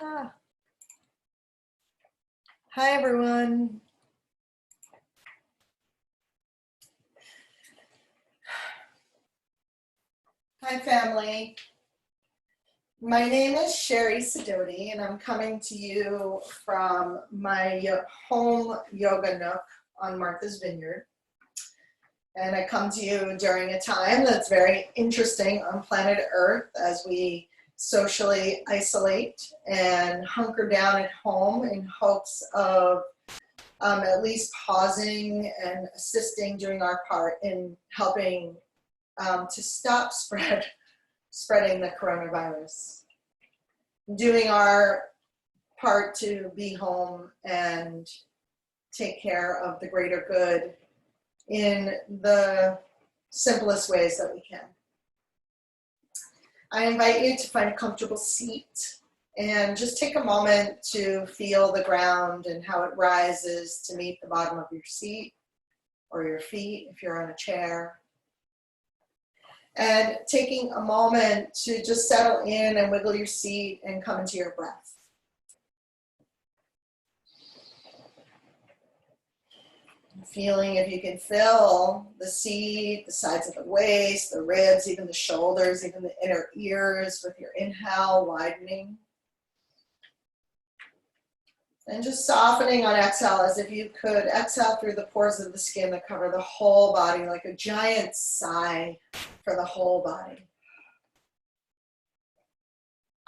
Ah. Hi, everyone. Hi, family. My name is Sherry Sidoti, and I'm coming to you from my home yoga nook on Martha's Vineyard. And I come to you during a time that's very interesting on planet Earth as we socially isolate and hunker down at home in hopes of at least pausing and assisting, doing our part in helping to stop spreading the coronavirus, doing our part to be home and take care of the greater good in the simplest ways that we can. I invite you to find a comfortable seat and just take a moment to feel the ground and how it rises to meet the bottom of your seat or your feet if you're on a chair. And taking a moment to just settle in and wiggle your seat and come into your breath. Feeling if you can fill the seat, the sides of the waist, the ribs, even the shoulders, even the inner ears with your inhale, widening. And just softening on exhale as if you could exhale through the pores of the skin that cover the whole body, like a giant sigh for the whole body.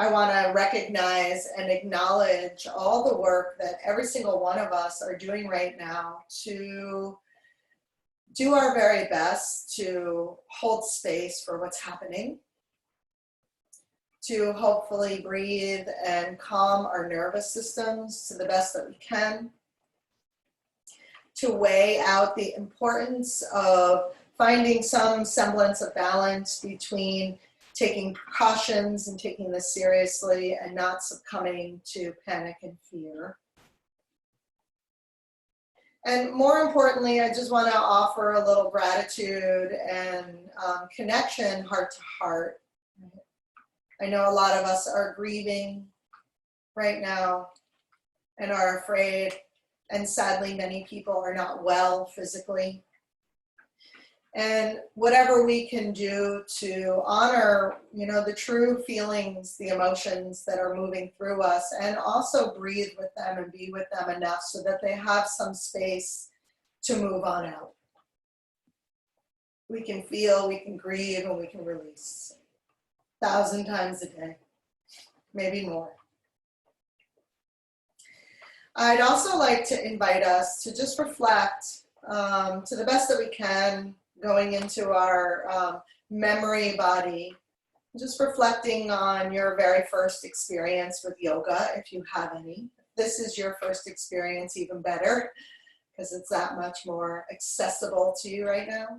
I want to recognize and acknowledge all the work that every single one of us are doing right now to do our very best to hold space for what's happening, to hopefully breathe and calm our nervous systems to the best that we can, to weigh out the importance of finding some semblance of balance between taking precautions and taking this seriously and not succumbing to panic and fear. And more importantly, I just want to offer a little gratitude and connection heart to heart. I know a lot of us are grieving right now and are afraid, and sadly many people are not well physically. And whatever we can do to honor, the true feelings, the emotions that are moving through us, and also breathe with them and be with them enough so that they have some space to move on out. We can feel, we can grieve, and we can release 1,000 times a day, maybe more. I'd also like to invite us to just reflect to the best that we can, going into our memory body, just reflecting on your very first experience with yoga, if you have any. If this is your first experience, even better, because it's that much more accessible to you right now.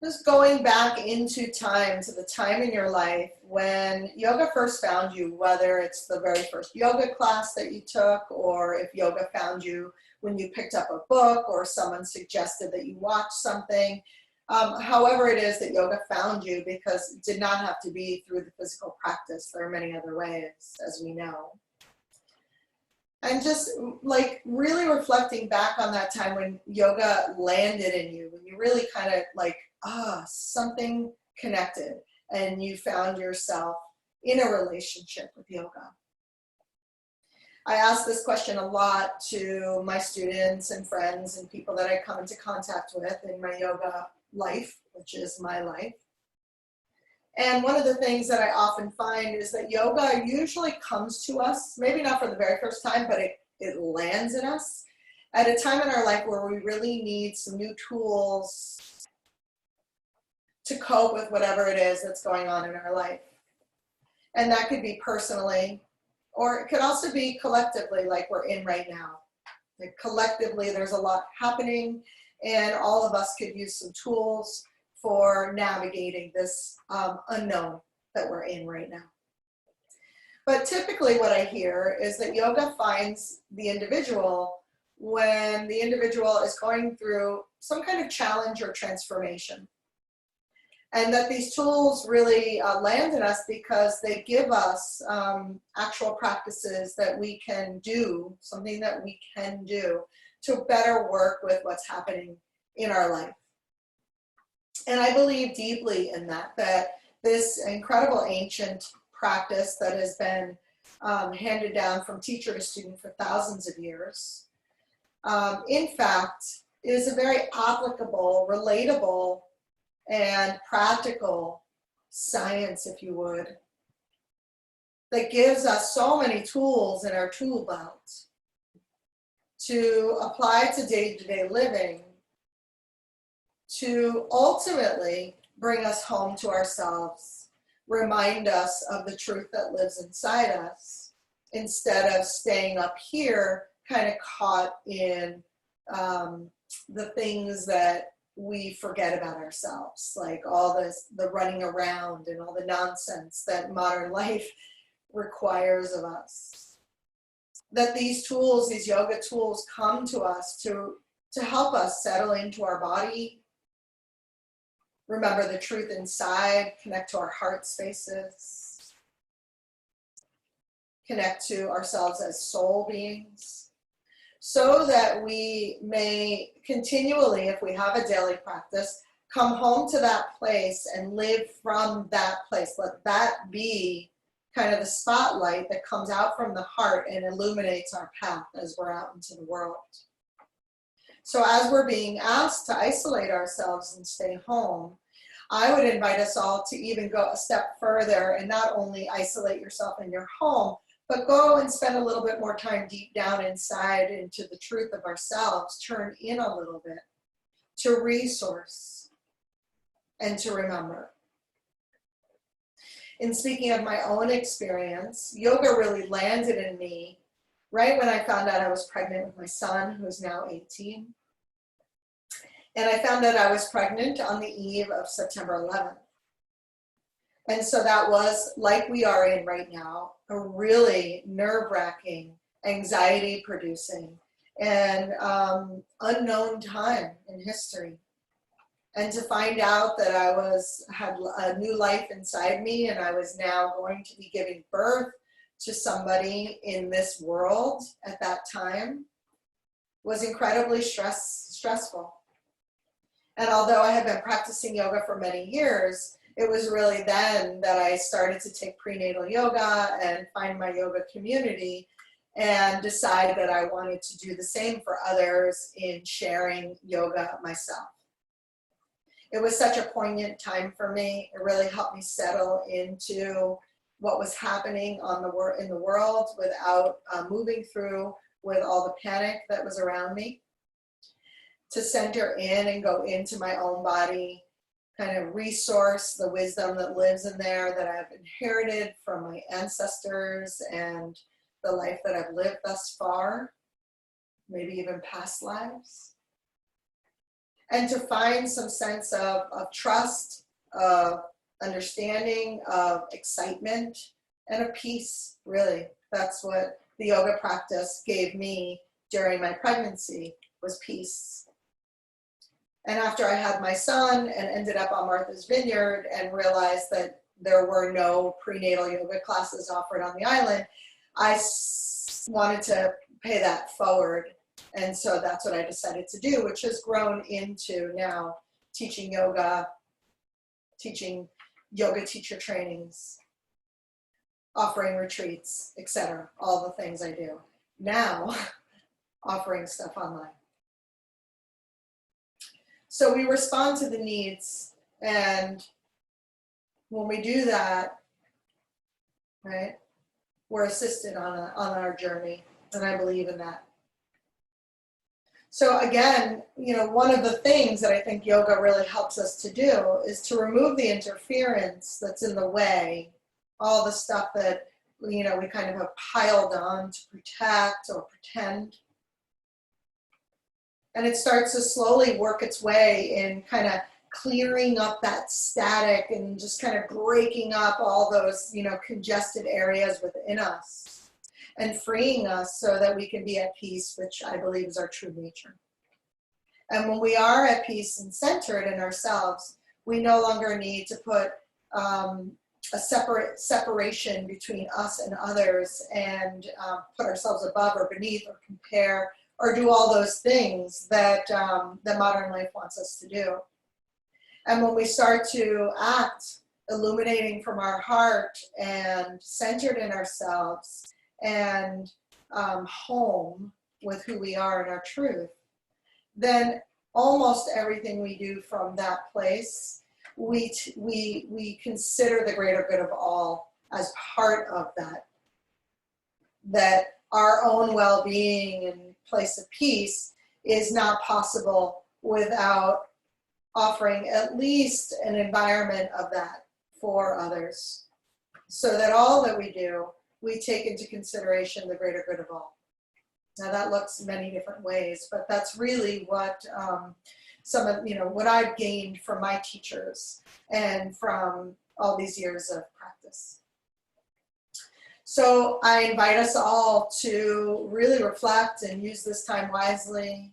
Just going back into time, to the time in your life when yoga first found you, whether it's the very first yoga class that you took, or if yoga found you when you picked up a book or someone suggested that you watch something, however it is that yoga found you, because it did not have to be through the physical practice. There are many other ways, as we know. And just like really reflecting back on that time when yoga landed in you, when you really kind of like, something connected and you found yourself in a relationship with yoga. I ask this question a lot to my students and friends and people that I come into contact with in my yoga life, which is my life. And one of the things that I often find is that yoga usually comes to us, maybe not for the very first time, but it lands in us at a time in our life where we really need some new tools to cope with whatever it is that's going on in our life. And that could be personally, or it could also be collectively, like we're in right now. Like collectively, there's a lot happening, and all of us could use some tools for navigating this unknown that we're in right now. But typically what I hear is that yoga finds the individual when the individual is going through some kind of challenge or transformation. And that these tools really land in us because they give us actual practices that we can do, something that we can do to better work with what's happening in our life. And I believe deeply in that this incredible ancient practice that has been handed down from teacher to student for thousands of years, in fact, is a very applicable, relatable, and practical science, if you would, that gives us so many tools in our tool belt to apply to day-to-day living to ultimately bring us home to ourselves, remind us of the truth that lives inside us, instead of staying up here kind of caught in the things that we forget about ourselves, like all the running around and all the nonsense that modern life requires of us. That these tools, these yoga tools, come to us to help us settle into our body, remember the truth inside, connect to our heart spaces, connect to ourselves as soul beings, so that we may continually, if we have a daily practice, come home to that place and live from that place. Let that be kind of the spotlight that comes out from the heart and illuminates our path as we're out into the world. So as we're being asked to isolate ourselves and stay home, I would invite us all to even go a step further and not only isolate yourself in your home, but go and spend a little bit more time deep down inside into the truth of ourselves, turn in a little bit to resource and to remember. In speaking of my own experience, yoga really landed in me right when I found out I was pregnant with my son, who's now 18. And I found out I was pregnant on the eve of September 11th. And so that was, like we are in right now, a really nerve-wracking, anxiety-producing, and unknown time in history. And to find out that I had a new life inside me and I was now going to be giving birth to somebody in this world at that time was incredibly stressful. And although I had been practicing yoga for many years, it was really then that I started to take prenatal yoga and find my yoga community and decide that I wanted to do the same for others in sharing yoga myself. It was such a poignant time for me. It really helped me settle into what was happening in the world without moving through with all the panic that was around me. To center in and go into my own body, kind of resource the wisdom that lives in there that I've inherited from my ancestors and the life that I've lived thus far, maybe even past lives. And to find some sense of trust, of understanding, of excitement, and of peace, really. That's what the yoga practice gave me during my pregnancy, was peace. And after I had my son and ended up on Martha's Vineyard and realized that there were no prenatal yoga classes offered on the island, I wanted to pay that forward. And so that's what I decided to do, which has grown into now teaching yoga teacher trainings, offering retreats, etc. All the things I do. Now, offering stuff online. So we respond to the needs, and when we do that, right, we're assisted on our journey, and I believe in that. So again, one of the things that I think yoga really helps us to do is to remove the interference that's in the way, all the stuff that, we kind of have piled on to protect or pretend. And it starts to slowly work its way in kind of clearing up that static and just kind of breaking up all those, congested areas within us and freeing us so that we can be at peace, which I believe is our true nature. And when we are at peace and centered in ourselves, We no longer need to put a separation between us and others and put ourselves above or beneath or compare or do all those things that that modern life wants us to do. And when we start to act illuminating from our heart and centered in ourselves and home with who we are and our truth, then almost everything we do from that place, we consider the greater good of all as part of that. That our own well-being and place of peace is not possible without offering at least an environment of that for others, so that all that we do, we take into consideration the greater good of all. Now that looks many different ways, but that's really what some of, what I've gained from my teachers and from all these years of practice. So I invite us all to really reflect and use this time wisely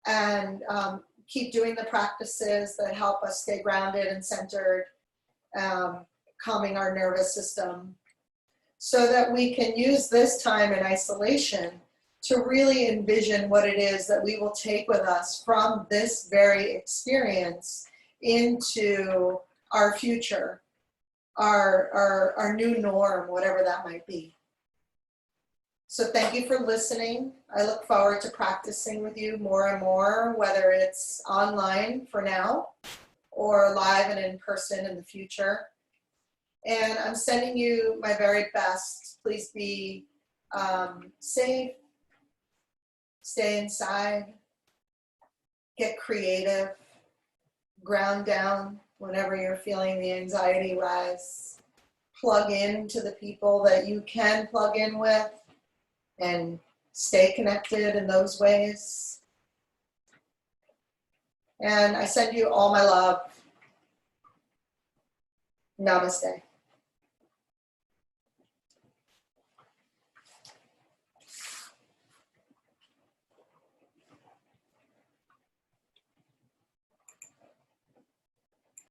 and keep doing the practices that help us stay grounded and centered, calming our nervous system, so that we can use this time in isolation to really envision what it is that we will take with us from this very experience into our future, our new norm, whatever that might be. So thank you for listening. I look forward to practicing with you more and more, whether it's online for now or live and in person in the future. And I'm sending you my very best. Please be safe, stay inside, get creative, ground down whenever you're feeling the anxiety rise. Plug in to the people that you can plug in with and stay connected in those ways. And I send you all my love. Namaste.